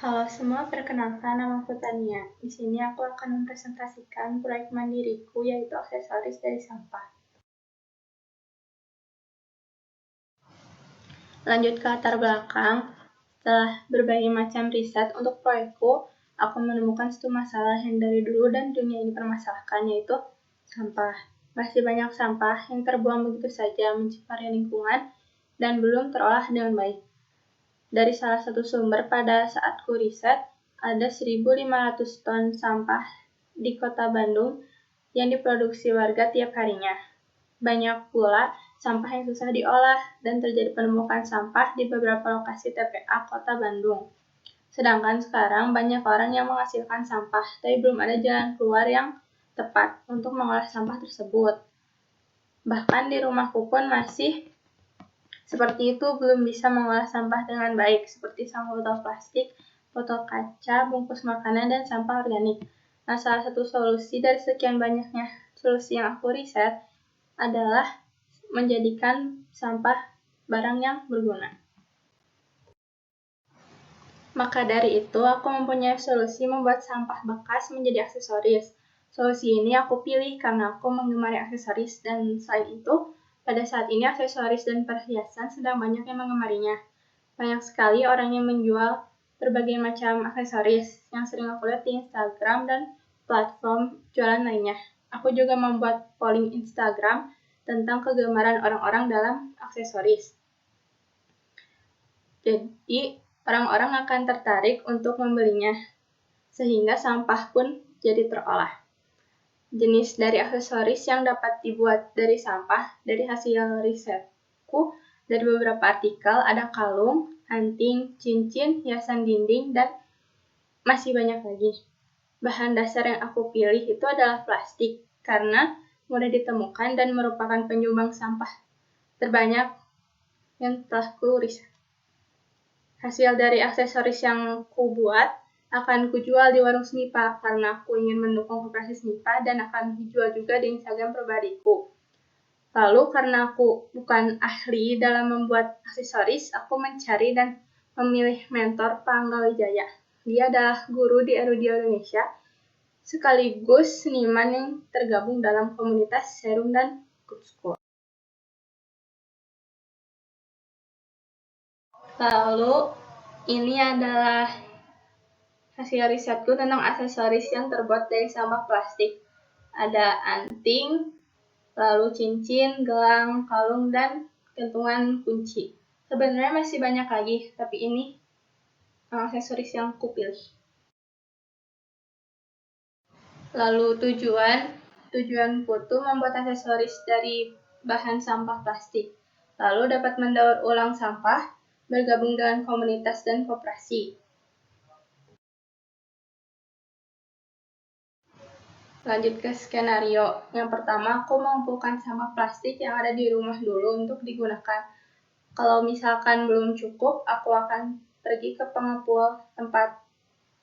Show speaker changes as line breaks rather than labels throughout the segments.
Halo semua, perkenalkan nama aku Tania. Di sini aku akan mempresentasikan proyek mandiriku yaitu aksesoris dari sampah. Lanjut ke latar belakang, setelah berbagai macam riset untuk proyekku, aku menemukan satu masalah yang dari dulu dan dunia ini permasalahkan, yaitu sampah. Masih banyak sampah yang terbuang begitu saja mencemari lingkungan dan belum terolah dengan baik. Dari salah satu sumber pada saat ku riset, ada 1.500 ton sampah di kota Bandung yang diproduksi warga tiap harinya. Banyak pula sampah yang susah diolah dan terjadi penumpukan sampah di beberapa lokasi TPA kota Bandung. Sedangkan sekarang banyak orang yang menghasilkan sampah, tapi belum ada jalan keluar yang tepat untuk mengolah sampah tersebut. Bahkan di rumahku pun masih seperti itu, belum bisa mengolah sampah dengan baik, seperti sampah botol plastik, botol kaca, bungkus makanan, dan sampah organik. Nah, salah satu solusi dari sekian banyaknya solusi yang aku riset adalah menjadikan sampah barang yang berguna. Maka dari itu, aku mempunyai solusi membuat sampah bekas menjadi aksesoris. Solusi ini aku pilih karena aku menggemari aksesoris, dan selain itu, pada saat ini aksesoris dan perhiasan sedang banyak yang mengemarinya. Banyak sekali orang yang menjual berbagai macam aksesoris yang sering aku lihat di Instagram dan platform jualan lainnya. Aku juga membuat polling Instagram tentang kegemaran orang-orang dalam aksesoris. Jadi, orang-orang akan tertarik untuk membelinya, sehingga sampah pun jadi terolah. Jenis dari aksesoris yang dapat dibuat dari sampah dari hasil risetku dari beberapa artikel ada kalung, anting, cincin, hiasan dinding, dan masih banyak lagi. Bahan dasar yang aku pilih itu adalah plastik karena mudah ditemukan dan merupakan penyumbang sampah terbanyak yang telah ku riset. Hasil dari aksesoris yang ku buat akan kujual di warung Smipa karena aku ingin mendukung koperasi Smipa dan akan dijual juga di Instagram pribadiku. Lalu karena aku bukan ahli dalam membuat aksesoris, aku mencari dan memilih mentor Pangga Wijaya. Dia adalah guru di Erudio Indonesia, sekaligus seniman yang tergabung dalam komunitas Serum dan Good School. Lalu ini adalah hasil risetku tentang aksesoris yang terbuat dari sampah plastik. Ada anting, lalu cincin, gelang, kalung, dan gantungan kunci. Sebenarnya masih banyak lagi, tapi ini aksesoris yang kupilih. Lalu tujuanku tuh membuat aksesoris dari bahan sampah plastik. Lalu dapat mendaur ulang sampah, bergabung dengan komunitas dan koperasi. Lanjut ke skenario. Yang pertama, aku mengumpulkan sampah plastik yang ada di rumah dulu untuk digunakan. Kalau misalkan belum cukup, aku akan pergi ke pengepul tempat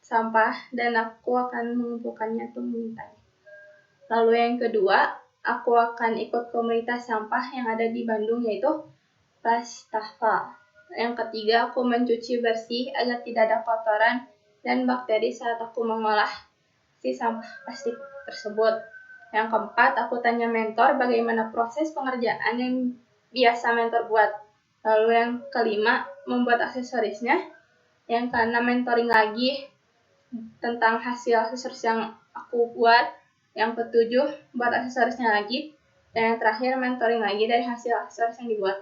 sampah dan aku akan mengumpulkannya atau memintanya. Lalu yang kedua, aku akan ikut komunitas sampah yang ada di Bandung yaitu Plastahva. Yang ketiga, aku mencuci bersih agar tidak ada kotoran dan bakteri saat aku mengolah si sampah plastik tersebut. Yang keempat, aku tanya mentor bagaimana proses pengerjaan yang biasa mentor buat. Lalu yang kelima, membuat aksesorisnya. Yang keenam, mentoring lagi tentang hasil aksesoris yang aku buat. Yang ketujuh, buat aksesorisnya lagi. Dan yang terakhir, mentoring lagi dari hasil aksesoris yang dibuat.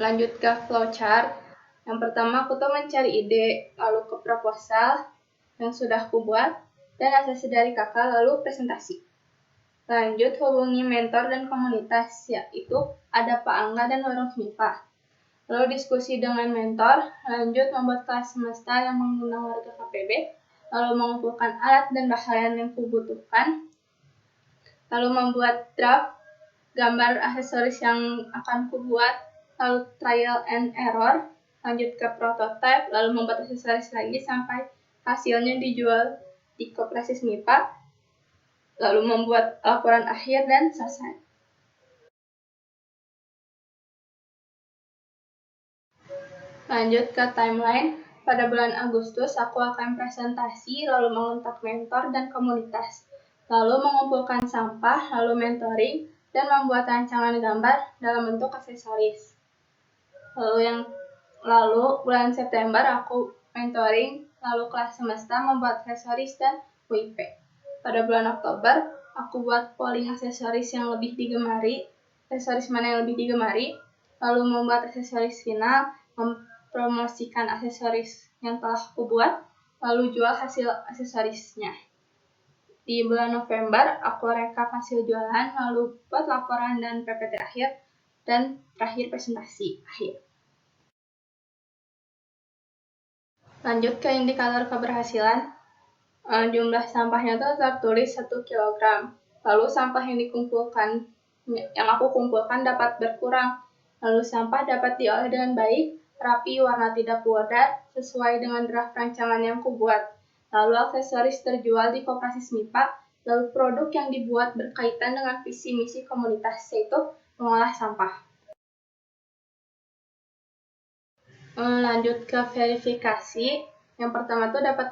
Lanjut ke flowchart. Yang pertama, aku tuh mencari ide, lalu ke proposal yang sudah aku buat, dan asesi dari kakak, lalu presentasi. Lanjut, hubungi mentor dan komunitas, yaitu ada Pak Angga dan Warung Smipa. Lalu diskusi dengan mentor, lanjut membuat kelas semesta yang mengundang warga KPB, lalu mengumpulkan alat dan bahan yang kubutuhkan, lalu membuat draft, gambar aksesoris yang akan kubuat, lalu trial and error, lanjut ke prototype, lalu membuat aksesoris lagi sampai hasilnya dijual di koperasi Smipa, lalu membuat laporan akhir dan selesai. Lanjut ke timeline. Pada bulan Agustus, aku akan presentasi, lalu mengontak mentor dan komunitas, lalu mengumpulkan sampah, lalu mentoring, dan membuat rancangan gambar dalam bentuk aksesoris. Lalu bulan September aku mentoring, lalu kelas semesta membuat aksesoris dan WIP. Pada bulan Oktober, aku buat polling aksesoris yang lebih digemari, aksesoris mana yang lebih digemari, lalu membuat aksesoris final, mempromosikan aksesoris yang telah aku buat, lalu jual hasil aksesorisnya. Di bulan November, aku rekap hasil jualan, lalu buat laporan dan PPT akhir, dan terakhir presentasi akhir. Lanjut ke indikator keberhasilan. Jumlah sampahnya tuh tertulis 1 kg. Lalu sampah yang aku kumpulkan dapat berkurang. Lalu sampah dapat diolah dengan baik, rapi, warna tidak pudar, sesuai dengan draft rancangan yang kubuat. Lalu aksesoris terjual di koperasi SMIPA. Lalu produk yang dibuat berkaitan dengan visi misi komunitas, yaitu mengolah sampah. Lanjut ke verifikasi. Yang pertama tuh dapat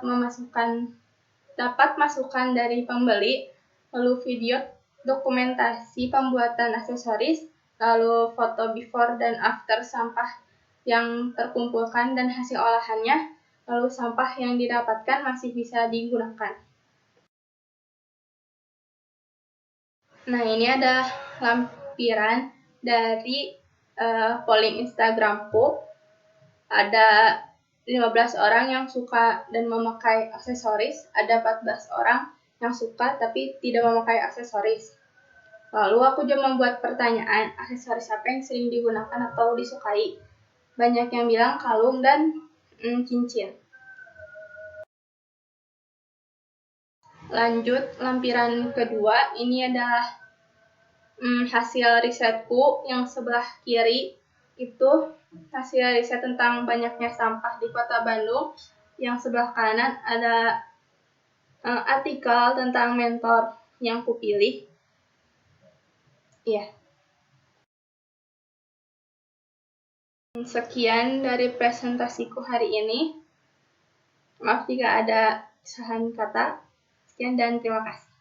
masukan dari pembeli, lalu video dokumentasi pembuatan aksesoris, lalu foto before dan after sampah yang terkumpulkan dan hasil olahannya, lalu sampah yang didapatkan masih bisa digunakan. Nah, ini ada lampiran dari polling Instagramku. Ada 15 orang yang suka dan memakai aksesoris, ada 14 orang yang suka tapi tidak memakai aksesoris. Lalu aku juga membuat pertanyaan, aksesoris apa yang sering digunakan atau disukai. Banyak yang bilang kalung dan cincin. Lanjut, lampiran kedua, ini adalah hasil risetku. Yang sebelah kiri itu hasil riset tentang banyaknya sampah di Kota Bandung. Yang sebelah kanan ada artikel tentang mentor yang kupilih. Iya. Sekian dari presentasiku hari ini. Maaf jika ada kesalahan kata. Sekian dan terima kasih.